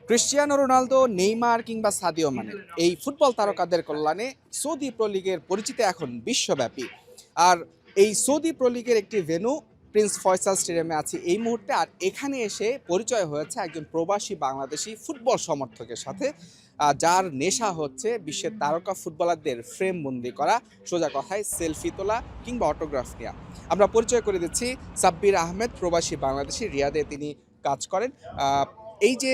Cristiano Ronaldo, Neymar কিংবা Sadio Mane এই football তারকাদের কল্যাণে সৌদি প্রো লিগের পরিচিতি এখন বিশ্বব্যাপী। আর এই সৌদি প্রো লিগের একটি ভেন্যু প্রিন্স ফয়সাল স্টেডিয়ামে আছি এই মুহূর্তে। আর এখানে এসে পরিচয় হয়েছে একজন প্রবাসী বাংলাদেশি ফুটবল সমর্থকের সাথে, যার নেশা হচ্ছে বিশ্বের তারকা ফুটবলারদের ফ্রেম বন্দি করা, সোজা কথায় সেলফি তোলা কিংবা অটোগ্রাফ নেওয়া। আমরা পরিচয় করে দিচ্ছি সাব্বির আহমেদ, প্রবাসী বাংলাদেশি, রিয়াদে তিনি কাজ করেন। এই যে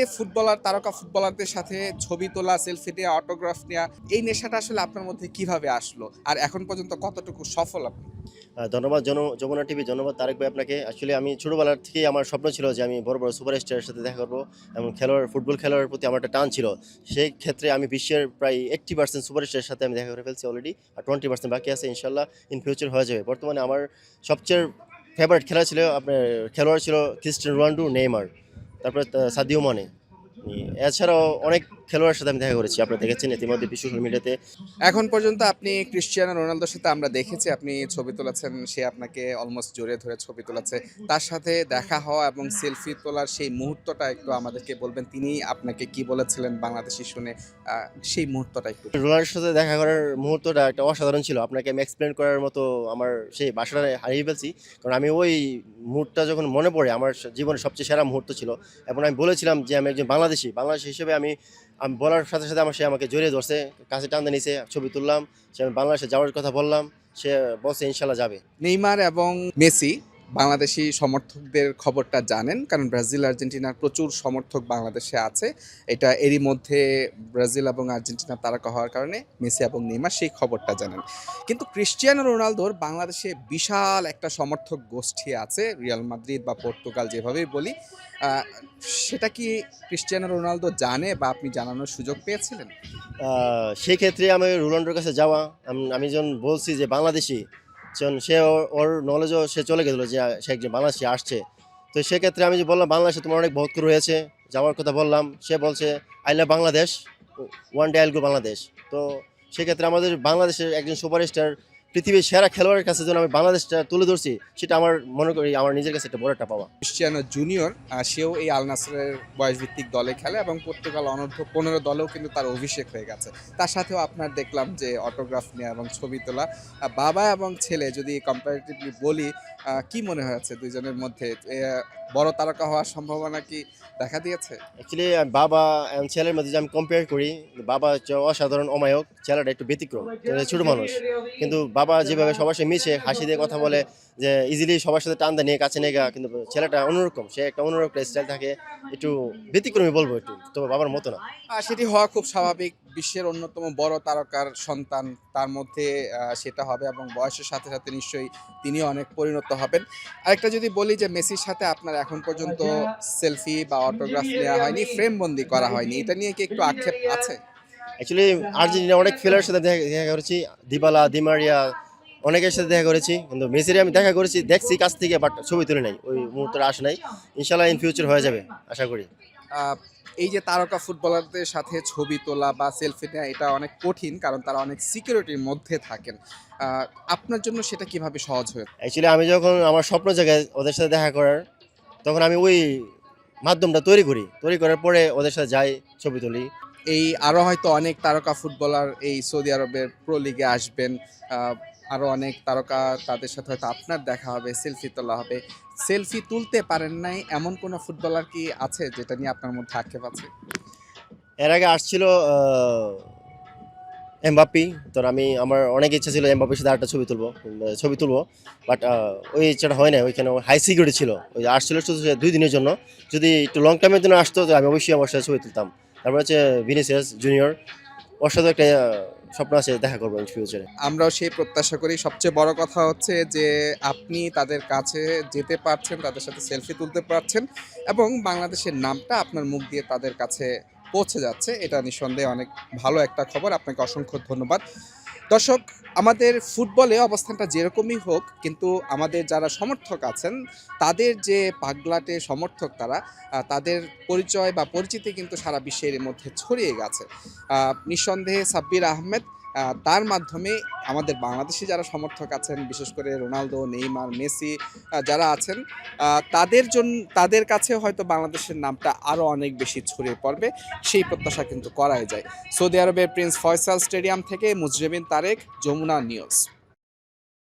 তারকা ফুটবলারদের সাথে ছবি তোলা, সেলফি নেওয়া, অটোগ্রাফ নেওয়া, এই নেশাটা আসলে আপনার মধ্যে কিভাবে আসলো আর এখন পর্যন্ত কতটুকু সফল আপনি? ধন্যবাদ যমুনা টিভি, ধন্যবাদ তারেক ভাই আপনাকে। আসলে আমি ছোটবেলার থেকেই আমার স্বপ্ন ছিল যে আমি বড় বড় সুপারস্টারের সাথে দেখা করব এবং ফুটবল খেলোয়াড়ের প্রতি আমার একটা টান ছিল। সেই ক্ষেত্রে আমি বিশ্বের প্রায় 80% সুপারস্টারের সাথে আমি দেখা করে ফেলছি অলরেডি, আর 20% বাকি আছে। ইনশাল্লাহ ইন ফিউচার হয়ে যাবে। বর্তমানে আমার সবচেয়ে ফেভারিট খেলোয়াড় ছিল ক্রিস্টিয়ানো রোনাল্ডো, নেইমার, তারপরে সাদিও মানে। এছাড়াও অনেক খেলোয়াড়ের সাথে আমি দেখা করেছি, আপনারা দেখেছেন ইতিমধ্যে সোশ্যাল মিডিয়াতে। এখন পর্যন্ত আপনি ক্রিস্টিয়ানো রোনালদোর সাথে আমরা দেখেছি আপনি ছবি তুলেছেন, সে আপনাকে অলমোস্ট জড়িয়ে ধরে ছবি তুলেছে। তার সাথে দেখা হওয়া এবং সেলফি তোলার সেই মুহূর্তটা একটু আমাদেরকে বলবেন, তিনি আপনাকে কি বলেছিলেন বাংলাদেশি শুনে, সেই মুহূর্তটা একটু। রোনাল্ডোর সাথে দেখা করার মুহূর্তটা একটা অসাধারণ ছিল। আপনাকে আমি এক্সপ্লেন করার মতো আমার সেই ভাষাটা হারিয়ে ফেলছি। কারণ আমি ওই মুহূর্তটা যখন মনে পড়ে, আমার জীবনের সবচেয়ে সেরা মুহূর্ত ছিল। এবং আমি বলেছিলাম যে আমি একজন বাংলাদেশি হিসেবে আমি আমি বলার সাথে সাথে সে আমাকে জড়িয়ে ধরছে, কাছে টানতে নিছে, ছবি তুললাম। সে আমি বাংলাদেশে যাওয়ার কথা বললাম, সে বলছে ইনশাল্লাহ যাবে। নেইমার এবং মেসি বাংলাদেশি সমর্থকদের খবরটা জানেন, কারণ ব্রাজিল আর্জেন্টিনার প্রচুর সমর্থক বাংলাদেশে আছে। এটা এরই মধ্যে ব্রাজিল এবং আর্জেন্টিনার তারকা হওয়ার কারণে মেসি এবং নেইমার সেই খবরটা জানেন। কিন্তু ক্রিস্টিয়ানো রোনালদোর বাংলাদেশে বিশাল একটা সমর্থক গোষ্ঠী আছে, রিয়াল মাদ্রিদ বা পর্তুগাল যেভাবেই বলি। আহ, সেটা কি ক্রিস্টিয়ানো রোনালদো জানে বা আপনি জানানোর সুযোগ পেয়েছিলেন? সেই ক্ষেত্রে আমি রোনাল্ডোর কাছে যাওয়া, আমি যখন বলছি যে বাংলাদেশি, যখন সে ওর নলেজও সে চলে গেছিলো যে সে একজন বাংলাদেশি আসছে। তো সেক্ষেত্রে আমি যে বললাম বাংলাদেশে তোমার অনেক ভক্ত রয়েছে, যাওয়ার কথা বললাম। সে বলছে I love Bangladesh, one day আইল গো বাংলাদেশ। তো সেক্ষেত্রে আমাদের বাংলাদেশের একজন সুপারস্টার, পৃথিবীর সেরা খেলোয়াড়ের কাছে যখন আমি বাংলাদেশটা তুলে ধরছি, সেটা আমার মনে করি আমার নিজের কাছে একটা বড় একটা পাওয়া। ক্রিস্টিয়ানো জুনিয়র, সেও এই আল নাসরের বয়সভিত্তিক দলে খেলে এবং পর্তুগাল অনূর্ধ্ব 15 দলেও কিন্তু তার অভিষেক হয়ে গেছে। তার সাথেও আপনার দেখলাম যে অটোগ্রাফ নেওয়া এবং ছবি তোলা। বাবা এবং ছেলে যদি কম্পারেটিভলি বলি, কি মনে হয়েছে দুইজনের মধ্যে বড় তারকা হওয়ার সম্ভাবনা কি দেখা দিয়েছে? অ্যাকচুয়ালি বাবা এবং ছেলের মধ্যে যদি আমি কম্পেয়ার করি, বাবা হচ্ছে অসাধারণ অমায়ক, ছেলেটা একটু ব্যতিক্রম, ছোট মানুষ। কিন্তু বাবা যেভাবে সবার সাথে মিশে হাসি দিয়ে কথা বলে, যে ইজিলি সবার সাথে টান নিয়ে কাছে নিয়ে গা, কিন্তু ছেলেটা অন্যরকম, সে একটা অন্যরকম স্টাইল থাকে, একটু ব্যতিক্রমী বলবো, একটু তবে বাবার মতো না। সেটি হওয়া খুব স্বাভাবিক। বিশ্বের অন্যতম বড় তারকার সন্তান, তার মধ্যে সেটা হবে এবং বয়সের সাথে সাথে নিশ্চয়ই তিনিও অনেক পরিণত হবেন। আরেকটা যদি বলি যে মেসির সাথে আপনার এখন পর্যন্ত সেলফি বা অটোগ্রাফ নেওয়া হয়নি, ফ্রেম বন্দি করা হয়নি, এটা নিয়ে কি একটু আক্ষেপ আছে? অ্যাকচুয়ালি আর্জেন্টিনা অনেক খেলোয়াড়ের সাথে দেখা করেছি, দিবালা, দিমারিয়া, অনেকের সাথে দেখা করেছি। কিন্তু মেসির আমি দেখা করেছি, দেখছি কাছ থেকে, বাট ছবি তুলে নাই, ওই মুহূর্তটা আসে নাই। ইনশাল্লাহ ইন ফিউচার হয়ে যাবে, আশা করি। আহ, এই যে তারকা ফুটবলারদের সাথে ছবি তোলা বা সেলফি নেওয়া, এটা অনেক কঠিন, কারণ তারা অনেক সিকিউরিটির মধ্যে থাকেন। আপনার জন্য সেটা কিভাবে সহজ হয়ে? অ্যাকচুয়ালি আমি যখন আমার স্বপ্ন জায়গায় ওদের সাথে দেখা করার, তখন আমি ওই মাধ্যমটা তৈরি করার পরে ওদের সাথে যাই, ছবি তুলি। এই আরো হয়তো অনেক তারকা ফুটবলার এই সৌদি আরবের প্রো লিগে আসবেন। আহ, আরো অনেক তারকা, তাদের সাথে হয়তো আপনার দেখা হবে, সেলফি তোলা হবে। সেলফি তুলতে পারেন নাই এমন কোনো ফুটবলার কি আছে যেটা নিয়ে আপনার মধ্যে আক্ষেপ আছে? এর আগে আসছিল এমবাপ্পি। তো আমার অনেক ইচ্ছা ছিল এমবাপ্পির সাথে একটা ছবি তুলবো, বাট ওই ইচ্ছাটা হয় না। ওইখানে হাই সিকিউরিটি ছিল, ওই আসছিল শুধু 2 দিনের জন্য। যদি একটু লং টাইমের জন্য আসতো, তো আমি অবশ্যই আমার সাথে ছবি তুলতাম। তারপর হচ্ছে ভিনিসিয়াস জুনিয়র, ওর সাথে একটা স্বপ্ন আছে, দেখা করবো ফিউচারে। আমরাও সেই প্রত্যাশা করি। সবচেয়ে বড় কথা হচ্ছে যে আপনি তাদের কাছে যেতে পারছেন, তাদের সাথে সেলফি তুলতে পারছেন এবং বাংলাদেশের নামটা আপনার মুখ দিয়ে তাদের কাছে পৌঁছে যাচ্ছে। এটা নিঃসন্দেহে অনেক ভালো একটা খবর। আপনাকে অসংখ্য ধন্যবাদ। দর্শক, আমাদের ফুটবলে অবস্থানটা যেরকমই হোক, কিন্তু আমাদের যারা সমর্থক আছেন, তাদের যে পাগলাটে সমর্থক তারা, তাদের পরিচয় বা পরিচিতি কিন্তু সারা বিশ্বের মধ্যে ছড়িয়ে গেছে। নিঃসন্দেহে সাব্বির আহমেদ তার মাধ্যমে আমাদের বাংলাদেশি যারা সমর্থক আছেন, বিশেষ করে রোনালদো, নেইমার, মেসি যারা আছেন, তাদের কাছে হয়তো বাংলাদেশের নামটা আরও অনেক বেশি ছড়িয়ে পড়বে, সেই প্রত্যাশা কিন্তু করাই যায়। সৌদি আরবের প্রিন্স ফয়সাল স্টেডিয়াম থেকে মুজরিবিন তারেক, যমুনা নিউজ।